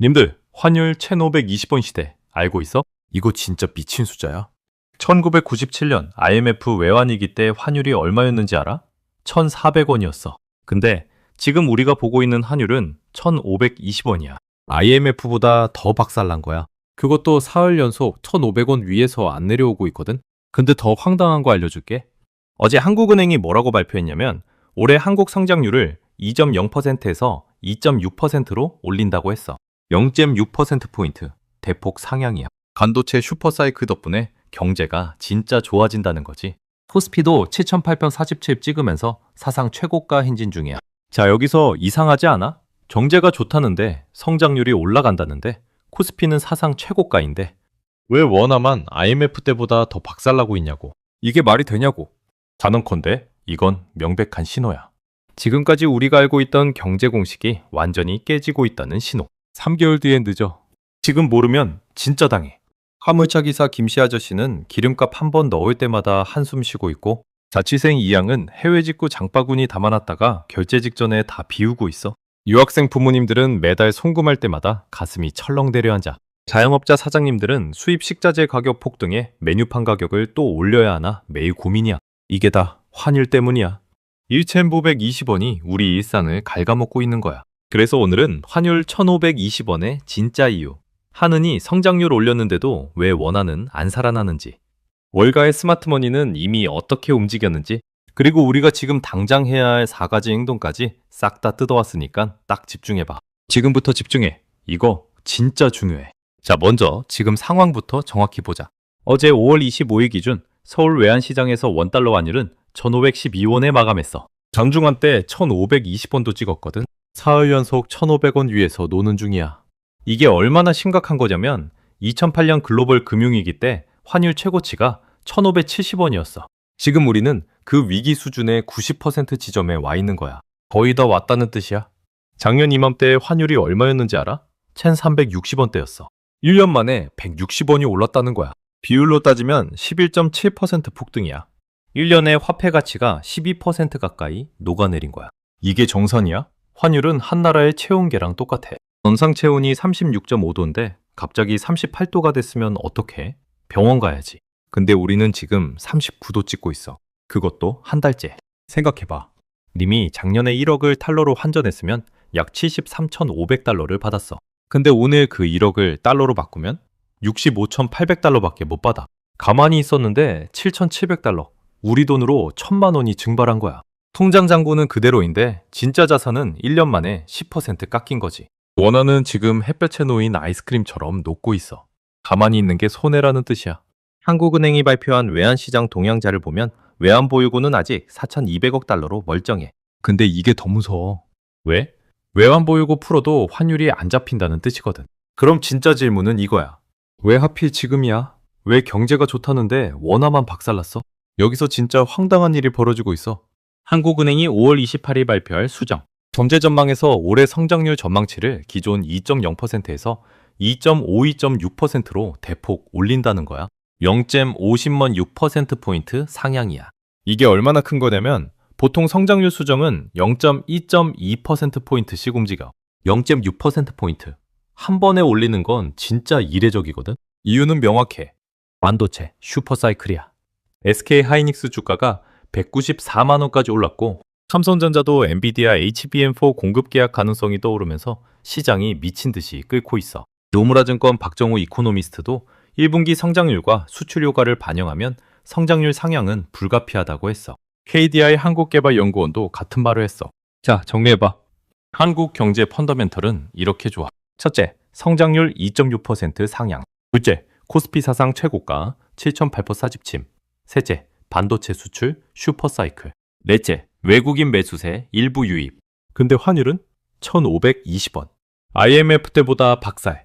님들, 환율 1520원 시대 알고 있어? 이거 진짜 미친 숫자야. 1997년 IMF 외환위기 때 환율이 얼마였는지 알아? 1,400원이었어. 근데 지금 우리가 보고 있는 환율은 1,520원이야. IMF보다 더 박살난 거야. 그것도 사흘 연속 1,500원 위에서 안 내려오고 있거든? 근데 더 황당한 거 알려줄게. 어제 한국은행이 뭐라고 발표했냐면 올해 한국 성장률을 2.0%에서 2.6%로 올린다고 했어. 0.6%포인트 대폭 상향이야. 반도체 슈퍼사이클 덕분에 경제가 진짜 좋아진다는 거지. 코스피도 7,847 찍으면서 사상 최고가 행진 중이야. 자, 여기서 이상하지 않아? 경제가 좋다는데 성장률이 올라간다는데 코스피는 사상 최고가인데 왜 원화만 IMF 때보다 더 박살나고 있냐고. 이게 말이 되냐고. 단언컨대 이건 명백한 신호야. 지금까지 우리가 알고 있던 경제 공식이 완전히 깨지고 있다는 신호. 3개월 뒤엔 늦어. 지금 모르면 진짜 당해. 화물차 기사 김씨 아저씨는 기름값 한 번 넣을 때마다 한숨 쉬고 있고 자취생 이양은 해외 직구 장바구니 담아놨다가 결제 직전에 다 비우고 있어. 유학생 부모님들은 매달 송금할 때마다 가슴이 철렁 내려앉아. 자영업자 사장님들은 수입 식자재 가격 폭등에 메뉴판 가격을 또 올려야 하나 매일 고민이야. 이게 다 환율 때문이야. 1,520원이 우리 일상을 갉아먹고 있는 거야. 그래서 오늘은 환율 1,520원의 진짜 이유. 한은이 성장률 올렸는데도 왜 원화는 안 살아나는지. 월가의 스마트머니는 이미 어떻게 움직였는지. 그리고 우리가 지금 당장 해야 할 4가지 행동까지 싹 다 뜯어왔으니까 딱 집중해봐. 지금부터 집중해. 이거 진짜 중요해. 자, 먼저 지금 상황부터 정확히 보자. 어제 5월 25일 기준 서울 외환시장에서 원달러 환율은 1,512원에 마감했어. 장중한 때 1,520원도 찍었거든. 사흘 연속 1,500원 위에서 노는 중이야. 이게 얼마나 심각한 거냐면 2008년 글로벌 금융위기 때 환율 최고치가 1,570원이었어. 지금 우리는 그 위기 수준의 90% 지점에 와 있는 거야. 거의 다 왔다는 뜻이야. 작년 이맘때 환율이 얼마였는지 알아? 1,360원대였어. 1년 만에 160원이 올랐다는 거야. 비율로 따지면 11.7% 폭등이야. 1년에 화폐 가치가 12% 가까이 녹아내린 거야. 이게 정선이야? 환율은 한 나라의 체온계랑 똑같아. 전상 체온이 36.5도인데 갑자기 38도가 됐으면 어떡해? 병원 가야지. 근데 우리는 지금 39도 찍고 있어. 그것도 한 달째. 생각해봐. 님이 작년에 1억을 달러로 환전했으면 약 73,500달러를 받았어. 근데 오늘 그 1억을 달러로 바꾸면 65,800달러밖에 못 받아. 가만히 있었는데 7,700달러. 우리 돈으로 1,000만 원이 증발한 거야. 통장 잔고는 그대로인데 진짜 자산은 1년 만에 10% 깎인 거지. 원화는 지금 햇볕에 놓인 아이스크림처럼 녹고 있어. 가만히 있는 게 손해라는 뜻이야. 한국은행이 발표한 외환시장 동향자를 보면 외환보유고는 아직 4,200억 달러로 멀쩡해. 근데 이게 더 무서워. 왜? 외환보유고 풀어도 환율이 안 잡힌다는 뜻이거든. 그럼 진짜 질문은 이거야. 왜 하필 지금이야? 왜 경제가 좋다는데 원화만 박살났어? 여기서 진짜 황당한 일이 벌어지고 있어. 한국은행이 5월 28일 발표할 수정. 경제 전망에서 올해 성장률 전망치를 기존 2.0%에서 2.52.6%로 대폭 올린다는 거야. 0.50만6%포인트 상향이야. 이게 얼마나 큰 거냐면 보통 성장률 수정은 0.2.2%포인트씩 움직여. 0.6%포인트. 한 번에 올리는 건 진짜 이례적이거든. 이유는 명확해. 반도체 슈퍼사이클이야. SK 하이닉스 주가가 194만 원까지 올랐고 삼성전자도 엔비디아 HBM4 공급 계약 가능성이 떠오르면서 시장이 미친 듯이 끓고 있어. 노무라증권 박정호 이코노미스트도 1분기 성장률과 수출 효과를 반영하면 성장률 상향은 불가피하다고 했어. KDI 한국개발연구원도 같은 말을 했어. 자, 정리해봐. 한국 경제 펀더멘털은 이렇게 좋아. 첫째, 성장률 2.6% 상향. 둘째, 코스피 사상 최고가 7,847침. 셋째, 반도체 수출 슈퍼사이클. 넷째, 외국인 매수세 일부 유입. 근데 환율은 1,520원. IMF 때보다 박살.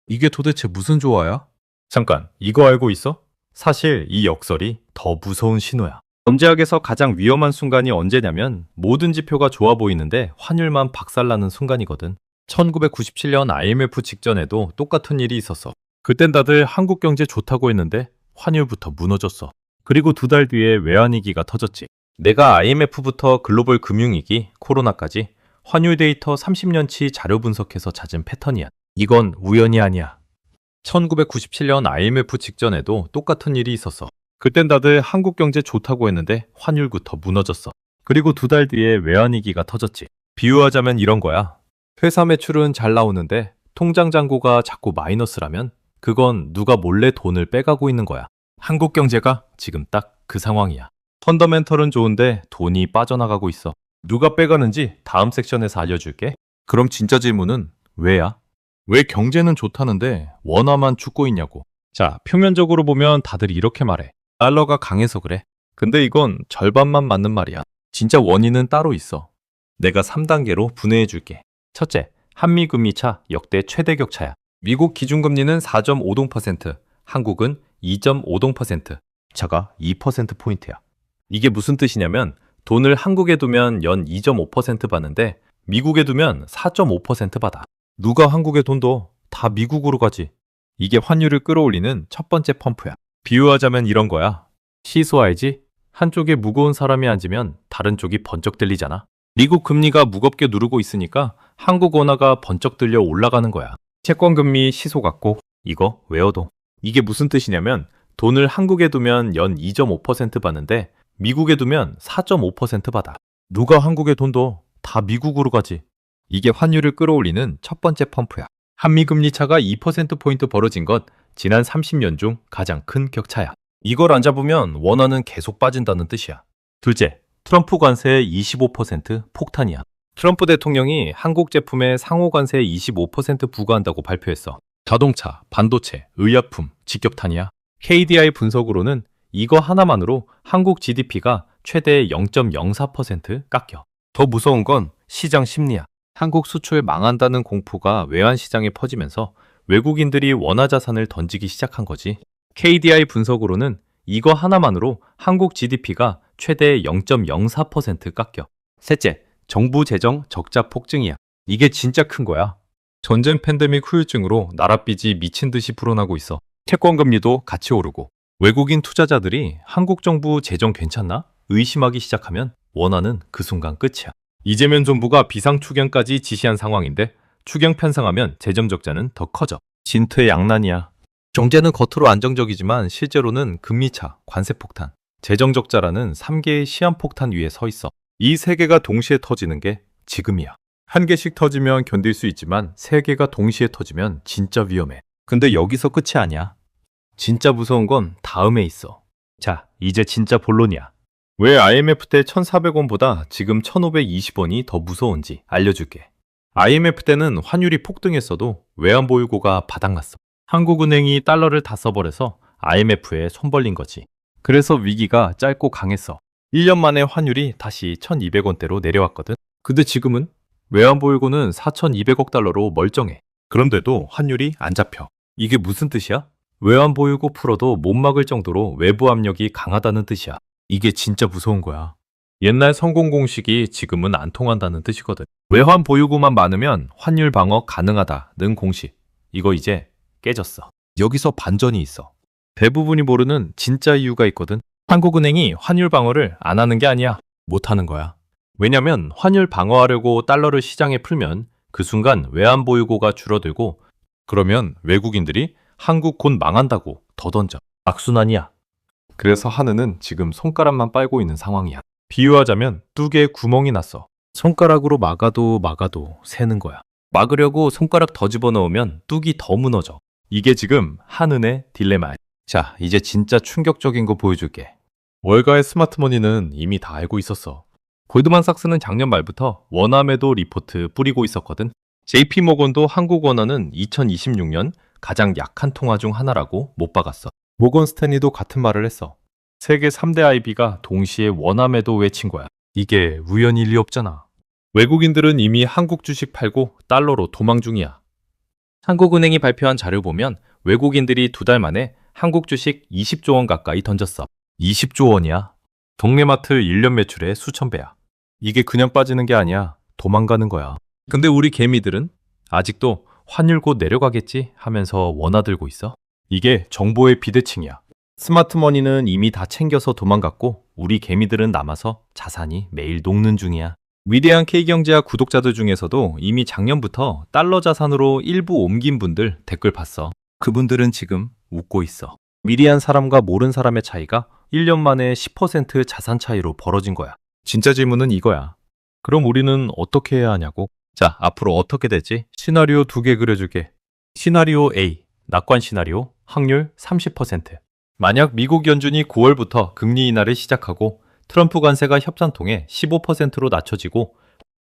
이게 도대체 무슨 조화야? 잠깐, 이거 알고 있어? 사실 이 역설이 더 무서운 신호야. 경제학에서 가장 위험한 순간이 언제냐면 모든 지표가 좋아 보이는데 환율만 박살나는 순간이거든. 1997년 IMF 직전에도 똑같은 일이 있었어. 그땐 다들 한국 경제 좋다고 했는데 환율부터 무너졌어. 그리고 2달 뒤에 외환위기가 터졌지. 내가 IMF부터 글로벌 금융위기, 코로나까지 환율 데이터 30년치 자료 분석해서 찾은 패턴이야. 이건 우연이 아니야. 1997년 IMF 직전에도 똑같은 일이 있었어. 그땐 다들 한국 경제 좋다고 했는데 환율부터 무너졌어. 그리고 2달 뒤에 외환위기가 터졌지. 비유하자면 이런 거야. 회사 매출은 잘 나오는데 통장 잔고가 자꾸 마이너스라면 그건 누가 몰래 돈을 빼가고 있는 거야. 한국 경제가 지금 딱 그 상황이야. 펀더멘털은 좋은데 돈이 빠져나가고 있어. 누가 빼가는지 다음 섹션에서 알려줄게. 그럼 진짜 질문은 왜야? 왜 경제는 좋다는데 원화만 죽고 있냐고. 자, 표면적으로 보면 다들 이렇게 말해. 달러가 강해서 그래. 근데 이건 절반만 맞는 말이야. 진짜 원인은 따로 있어. 내가 3단계로 분해해 줄게. 첫째, 한미 금리차 역대 최대 격차야. 미국 기준금리는 4.50%, 한국은 2.50%. 차가 2%포인트야. 이게 무슨 뜻이냐면 돈을 한국에 두면 연 2.5% 받는데 미국에 두면 4.5% 받아. 누가 한국에 돈 둬? 다 미국으로 가지. 이게 환율을 끌어올리는 첫 번째 펌프야. 비유하자면 이런 거야. 시소 알지? 한쪽에 무거운 사람이 앉으면 다른 쪽이 번쩍 들리잖아. 미국 금리가 무겁게 누르고 있으니까 한국 원화가 번쩍 들려 올라가는 거야. 채권 금리 시소 같고 이거 외워둬. 이게 무슨 뜻이냐면 돈을 한국에 두면 연 2.5% 받는데 미국에 두면 4.5% 받아. 누가 한국에 돈 둬? 다 미국으로 가지. 이게 환율을 끌어올리는 첫 번째 펌프야. 한미 금리 차가 2%포인트 벌어진 것 지난 30년 중 가장 큰 격차야. 이걸 안 잡으면 원화는 계속 빠진다는 뜻이야. 둘째, 트럼프 관세 25% 폭탄이야. 트럼프 대통령이 한국 제품에 상호 관세 25% 부과한다고 발표했어. 자동차, 반도체, 의약품, 직격탄이야. KDI 분석으로는 이거 하나만으로 한국 GDP가 최대 0.04% 깎여. 더 무서운 건 시장 심리야. 한국 수출 망한다는 공포가 외환시장에 퍼지면서 외국인들이 원화 자산을 던지기 시작한 거지. KDI 분석으로는 이거 하나만으로 한국 GDP가 최대 0.04% 깎여. 셋째, 정부 재정 적자 폭증이야. 이게 진짜 큰 거야. 전쟁 팬데믹 후유증으로 나라 빚이 미친 듯이 불어나고 있어. 채권 금리도 같이 오르고 외국인 투자자들이 한국 정부 재정 괜찮나? 의심하기 시작하면 원화는 그 순간 끝이야. 이재명 정부가 비상추경까지 지시한 상황인데 추경 편성하면 재정 적자는 더 커져. 진퇴양난이야. 경제는 겉으로 안정적이지만 실제로는 금리차, 관세폭탄, 재정적자라는 3개의 시한폭탄 위에 서 있어. 이 3개가 동시에 터지는 게 지금이야. 한 개씩 터지면 견딜 수 있지만 3개가 동시에 터지면 진짜 위험해. 근데 여기서 끝이 아니야. 진짜 무서운 건 다음에 있어. 자, 이제 진짜 본론이야. 왜 IMF 때 1,400원보다 지금 1,520원이 더 무서운지 알려줄게. IMF 때는 환율이 폭등했어도 외환보유고가 바닥났어. 한국은행이 달러를 다 써버려서 IMF에 손 벌린 거지. 그래서 위기가 짧고 강했어. 1년 만에 환율이 다시 1,200원대로 내려왔거든. 근데 지금은 외환보유고는 4,200억 달러로 멀쩡해. 그런데도 환율이 안 잡혀. 이게 무슨 뜻이야? 외환보유고 풀어도 못 막을 정도로 외부 압력이 강하다는 뜻이야. 이게 진짜 무서운 거야. 옛날 성공 공식이 지금은 안 통한다는 뜻이거든. 외환 보유고만 많으면 환율 방어 가능하다는 공식. 이거 이제 깨졌어. 여기서 반전이 있어. 대부분이 모르는 진짜 이유가 있거든. 한국은행이 환율 방어를 안 하는 게 아니야. 못 하는 거야. 왜냐면 환율 방어하려고 달러를 시장에 풀면 그 순간 외환 보유고가 줄어들고 그러면 외국인들이 한국 곧 망한다고 더 던져. 악순환이야. 그래서 한은은 지금 손가락만 빨고 있는 상황이야. 비유하자면 뚝에 구멍이 났어. 손가락으로 막아도 새는 거야. 막으려고 손가락 더 집어넣으면 뚝이 더 무너져. 이게 지금 한은의 딜레마야. 자, 이제 진짜 충격적인 거 보여줄게. 월가의 스마트머니는 이미 다 알고 있었어. 골드만삭스는 작년 말부터 원화 매도 리포트 뿌리고 있었거든. JP모건도 한국 원화는 2026년 가장 약한 통화 중 하나라고 못 박았어. 모건 스탠리도 같은 말을 했어. 세계 3대 IB가 동시에 원화 매도 외친 거야. 이게 우연일 리 없잖아. 외국인들은 이미 한국 주식 팔고 달러로 도망 중이야. 한국은행이 발표한 자료 보면 외국인들이 2달 만에 한국 주식 20조 원 가까이 던졌어. 20조 원이야. 동네마트 1년 매출의 수천 배야. 이게 그냥 빠지는 게 아니야. 도망가는 거야. 근데 우리 개미들은 아직도 환율 곧 내려가겠지 하면서 원화 들고 있어. 이게 정보의 비대칭이야. 스마트머니는 이미 다 챙겨서 도망갔고 우리 개미들은 남아서 자산이 매일 녹는 중이야. 위대한 K경제학 구독자들 중에서도 이미 작년부터 달러 자산으로 일부 옮긴 분들 댓글 봤어. 그분들은 지금 웃고 있어. 미리한 사람과 모른 사람의 차이가 1년 만에 10% 자산 차이로 벌어진 거야. 진짜 질문은 이거야. 그럼 우리는 어떻게 해야 하냐고? 자, 앞으로 어떻게 되지? 시나리오 2개 그려줄게. 시나리오 A, 낙관 시나리오, 확률 30%. 만약 미국 연준이 9월부터 금리 인하를 시작하고 트럼프 관세가 협상 통해 15%로 낮춰지고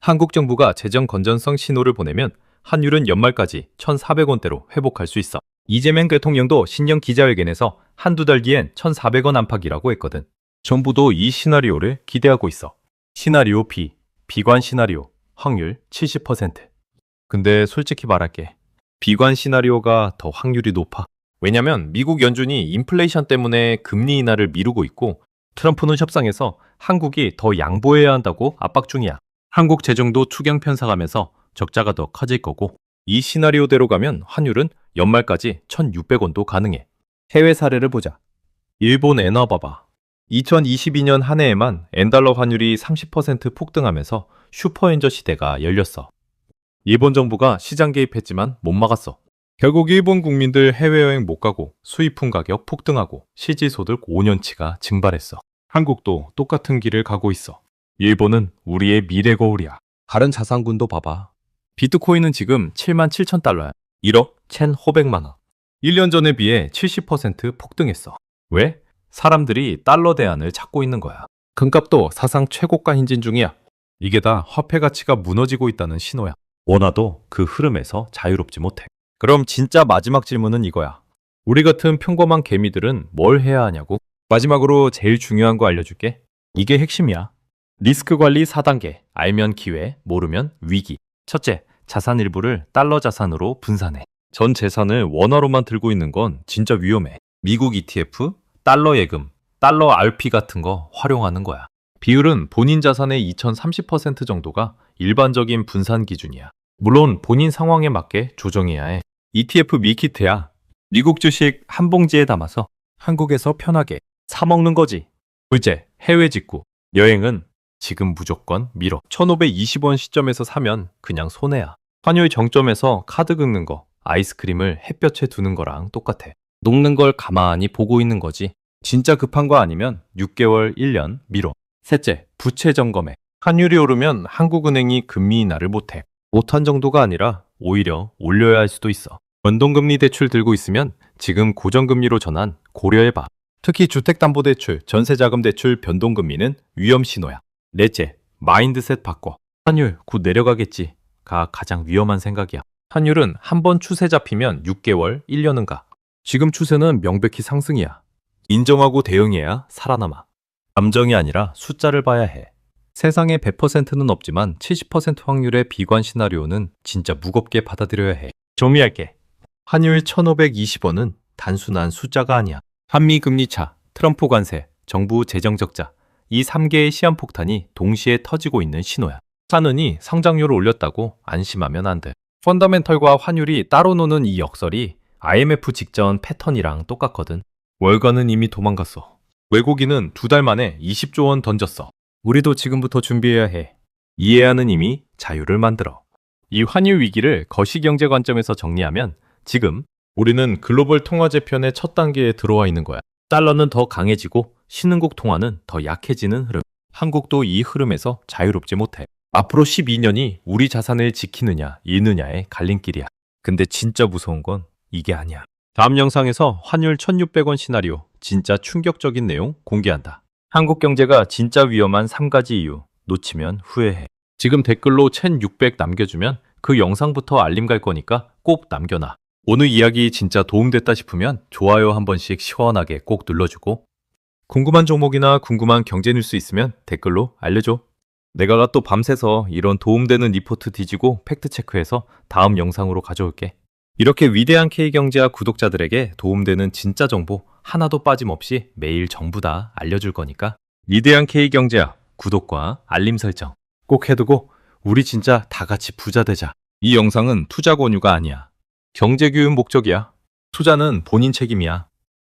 한국 정부가 재정 건전성 신호를 보내면 환율은 연말까지 1,400원대로 회복할 수 있어. 이재명 대통령도 신년 기자회견에서 한두 달 뒤엔 1,400원 안팎이라고 했거든. 정부도 이 시나리오를 기대하고 있어. 시나리오 B, 비관 시나리오, 확률 70%. 근데 솔직히 말할게. 비관 시나리오가 더 확률이 높아. 왜냐면 미국 연준이 인플레이션 때문에 금리 인하를 미루고 있고 트럼프는 협상에서 한국이 더 양보해야 한다고 압박 중이야. 한국 재정도 추경 편성하면서 적자가 더 커질 거고 이 시나리오대로 가면 환율은 연말까지 1,600원도 가능해. 해외 사례를 보자. 일본 엔화 봐봐. 2022년 한 해에만 엔달러 환율이 30% 폭등하면서 슈퍼엔저 시대가 열렸어. 일본 정부가 시장 개입했지만 못 막았어. 결국 일본 국민들 해외여행 못 가고 수입품 가격 폭등하고 실질소득 5년치가 증발했어. 한국도 똑같은 길을 가고 있어. 일본은 우리의 미래 거울이야. 다른 자산군도 봐봐. 비트코인은 지금 77,000달러야. 1억 1,500만 원. 1년 전에 비해 70% 폭등했어. 왜? 사람들이 달러 대안을 찾고 있는 거야. 금값도 사상 최고가 행진 중이야. 이게 다 화폐 가치가 무너지고 있다는 신호야. 원화도 그 흐름에서 자유롭지 못해. 그럼 진짜 마지막 질문은 이거야. 우리 같은 평범한 개미들은 뭘 해야 하냐고? 마지막으로 제일 중요한 거 알려줄게. 이게 핵심이야. 리스크 관리 4단계. 알면 기회, 모르면 위기. 첫째, 자산 일부를 달러 자산으로 분산해. 전 재산을 원화로만 들고 있는 건 진짜 위험해. 미국 ETF, 달러 예금, 달러 RP 같은 거 활용하는 거야. 비율은 본인 자산의 2030% 정도가 일반적인 분산 기준이야. 물론 본인 상황에 맞게 조정해야 해. ETF 밀키트야. 미국 주식 한 봉지에 담아서 한국에서 편하게 사 먹는 거지. 둘째, 해외 직구. 여행은 지금 무조건 미뤄. 1,520원 시점에서 사면 그냥 손해야. 환율 정점에서 카드 긁는 거, 아이스크림을 햇볕에 두는 거랑 똑같아. 녹는 걸 가만히 보고 있는 거지. 진짜 급한 거 아니면 6개월, 1년 미뤄. 셋째, 부채 점검해. 환율이 오르면 한국은행이 금리 인하를 못해. 못한 정도가 아니라 오히려 올려야 할 수도 있어. 변동금리 대출 들고 있으면 지금 고정금리로 전환 고려해봐. 특히 주택담보대출, 전세자금대출 변동금리는 위험 신호야. 넷째, 마인드셋 바꿔. 환율 곧 내려가겠지가 가장 위험한 생각이야. 환율은 한 번 추세 잡히면 6개월, 1년은 가. 지금 추세는 명백히 상승이야. 인정하고 대응해야 살아남아. 감정이 아니라 숫자를 봐야 해. 세상에 100%는 없지만 70% 확률의 비관 시나리오는 진짜 무겁게 받아들여야 해. 정리할게. 환율 1,520원은 단순한 숫자가 아니야. 한미 금리 차, 트럼프 관세, 정부 재정 적자. 이 3개의 시한폭탄이 동시에 터지고 있는 신호야. 사는이 성장률을 올렸다고 안심하면 안 돼. 펀더멘털과 환율이 따로 노는 이 역설이 IMF 직전 패턴이랑 똑같거든. 월가는 이미 도망갔어. 외국인은 2달 만에 20조 원 던졌어. 우리도 지금부터 준비해야 해. 이해하는 힘이 자유를 만들어. 이 환율 위기를 거시경제 관점에서 정리하면 지금 우리는 글로벌 통화재편의 첫 단계에 들어와 있는 거야. 달러는 더 강해지고 신흥국 통화는 더 약해지는 흐름. 한국도 이 흐름에서 자유롭지 못해. 앞으로 12년이 우리 자산을 지키느냐 잃느냐의 갈림길이야. 근데 진짜 무서운 건 이게 아니야. 다음 영상에서 환율 1,600원 시나리오 진짜 충격적인 내용 공개한다. 한국 경제가 진짜 위험한 3가지 이유 놓치면 후회해. 지금 댓글로 1,600 남겨주면 그 영상부터 알림 갈 거니까 꼭 남겨놔. 오늘 이야기 진짜 도움됐다 싶으면 좋아요 한 번씩 시원하게 꼭 눌러주고 궁금한 종목이나 궁금한 경제 뉴스 있으면 댓글로 알려줘. 내가 또 밤새서 이런 도움되는 리포트 뒤지고 팩트체크해서 다음 영상으로 가져올게. 이렇게 위대한 K경제학 구독자들에게 도움되는 진짜 정보 하나도 빠짐없이 매일 전부 다 알려줄 거니까 위대한 K경제학 구독과 알림 설정 꼭 해두고 우리 진짜 다 같이 부자 되자. 이 영상은 투자 권유가 아니야. 경제교육 목적이야. 투자는 본인 책임이야.